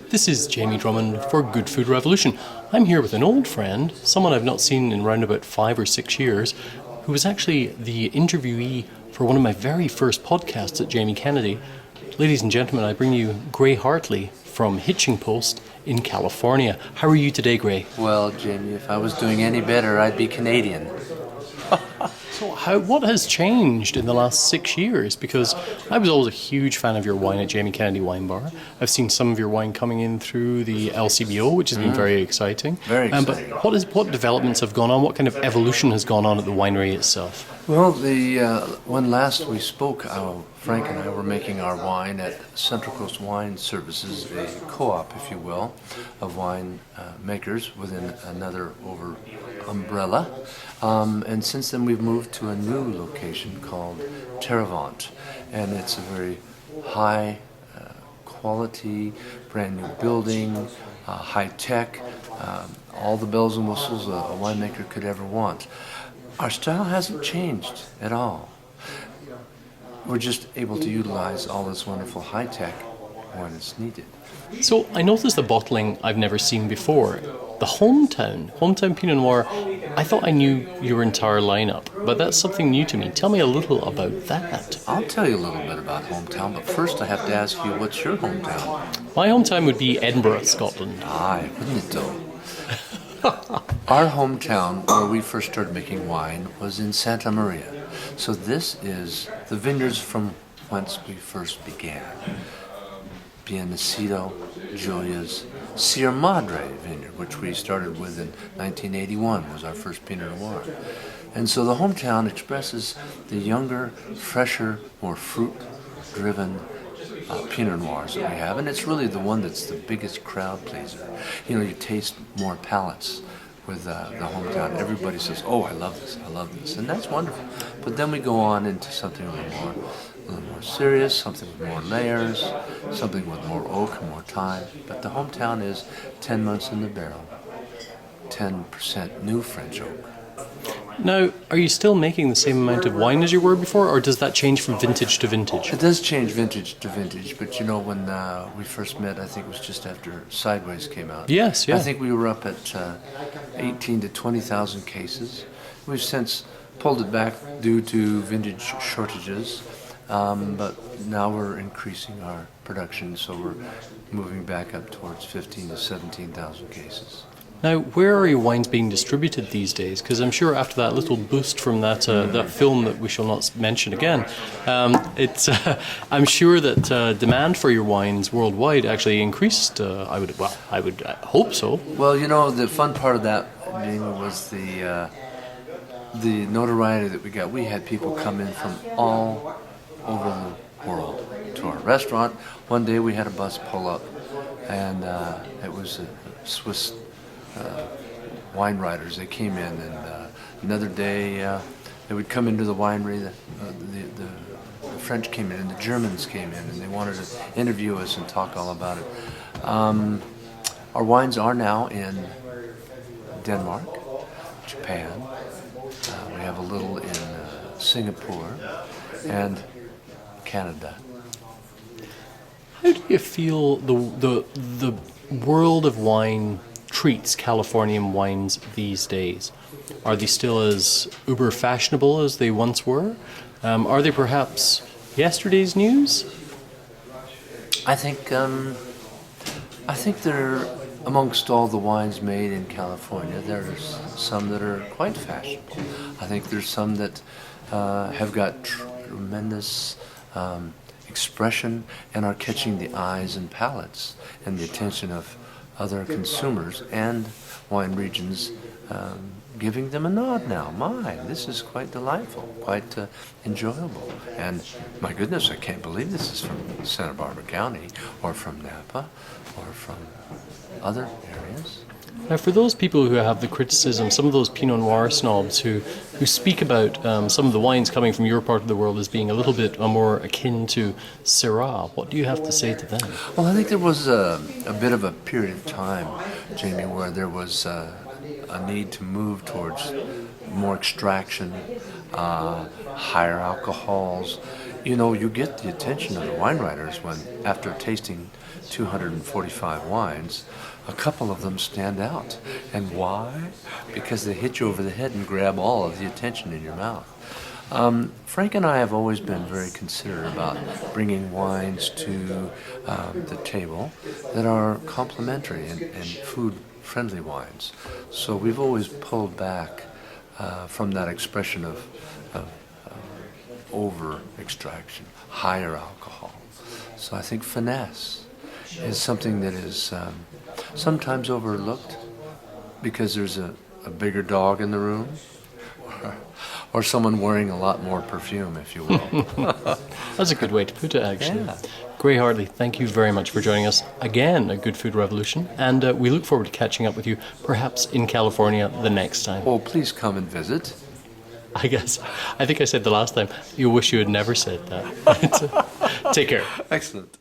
This is Jamie Drummond for Good Food Revolution. I'm here with an old friend, someone I've not seen in around about 5 or 6 years, who was actually the interviewee for one of my very first podcasts at Jamie Kennedy. Ladies and gentlemen, I bring you Gray Hartley from Hitching Post in California. How are you today, Gray? Well, Jamie, if I was doing any better, I'd be Canadian. So what has changed in the last 6 years? Because I was always a huge fan of your wine at Jamie Kennedy Wine Bar. I've seen some of your wine coming in through the LCBO, which has been very exciting. Very exciting. But what developments have gone on? What kind of evolution has gone on at the winery itself? Well, when last we spoke, Frank and I were making our wine at Central Coast Wine Services, a co-op, if you will, of wine makers within another umbrella. And since then we've moved to a new location called Terravant, and it's a very high quality, brand new building, high tech, all the bells and whistles a winemaker could ever want. Our style hasn't changed at all. We're just able to utilize all this wonderful high tech when it's needed. So I noticed the bottling I've never seen before. The Hometown Pinot Noir, I thought I knew your entire lineup, but that's something new to me. Tell me a little about that. I'll tell you a little bit about Hometown, but first I have to ask you, what's your hometown? My hometown would be Edinburgh, Scotland. Aye, wouldn't it though? Our hometown, where we first started making wine, was in Santa Maria. So this is the vineyards from whence we first began. Biennacido, Julia's, Sierra Madre vineyard, which we started with in 1981, was our first Pinot Noir. And so the hometown expresses the younger, fresher, more fruit-driven Pinot Noirs that we have, and it's really the one that's the biggest crowd pleaser. You know, you taste more palates with the hometown. Everybody says, "Oh, I love this," and that's wonderful. But then we go on into something a little more serious, something with more layers, something with more oak and more thyme. But the hometown is 10 months in the barrel, 10% new French oak. Now, are you still making the same amount of wine as you were before, or does that change from vintage to vintage? It does change vintage to vintage, but you know, when we first met, I think it was just after Sideways came out. Yes, yeah. I think we were up at 18 to 20,000 cases. We've since pulled it back due to vintage shortages, but now we're increasing our production, so we're moving back up towards 15 to 17,000 cases. Now, where are your wines being distributed these days? Because I'm sure after that little boost from that film that we shall not mention again, I'm sure that demand for your wines worldwide actually increased. I would hope so. Well, you know, the fun part of that, Jamie, was the notoriety that we got. We had people come in from all over the world to our restaurant. One day we had a bus pull up, and it was a Swiss wine riders. They came in, and another day they would come into the winery. The French came in, and the Germans came in, and they wanted to interview us and talk all about it. Our wines are now in Denmark, Japan. We have a little in Singapore and Canada. How do you feel the world of wine treats Californian wines these days? Are they still as uber fashionable as they once were? Are they perhaps yesterday's news? I think they're amongst all the wines made in California. There's some that are quite fashionable. I think there's some that have got tremendous expression and are catching the eyes and palates and the attention of other consumers and wine regions, giving them a nod now. This is quite delightful, quite enjoyable. And my goodness, I can't believe this is from Santa Barbara County or from Napa or from other areas. Now, for those people who have the criticism, some of those Pinot Noir snobs who speak about some of the wines coming from your part of the world as being a little bit more akin to Syrah, what do you have to say to them? Well, I think there was a bit of a period of time, Jamie, where there was a need to move towards more extraction, higher alcohols, you get the attention of the wine writers when, after tasting 245 wines, a couple of them stand out. And why? Because they hit you over the head and grab all of the attention in your mouth. Frank and I have always been very considerate about bringing wines to the table that are complementary and food-friendly wines. So we've always pulled back from that expression of over-extraction, higher alcohol. So I think finesse is something that is sometimes overlooked because there's a bigger dog in the room, or someone wearing a lot more perfume, if you will. That's a good way to put it, actually. Yeah. Gray Hartley, thank you very much for joining us again at Good Food Revolution, and we look forward to catching up with you, perhaps in California the next time. Oh, please come and visit. I think I said the last time, you wish you had never said that. Take care. Excellent.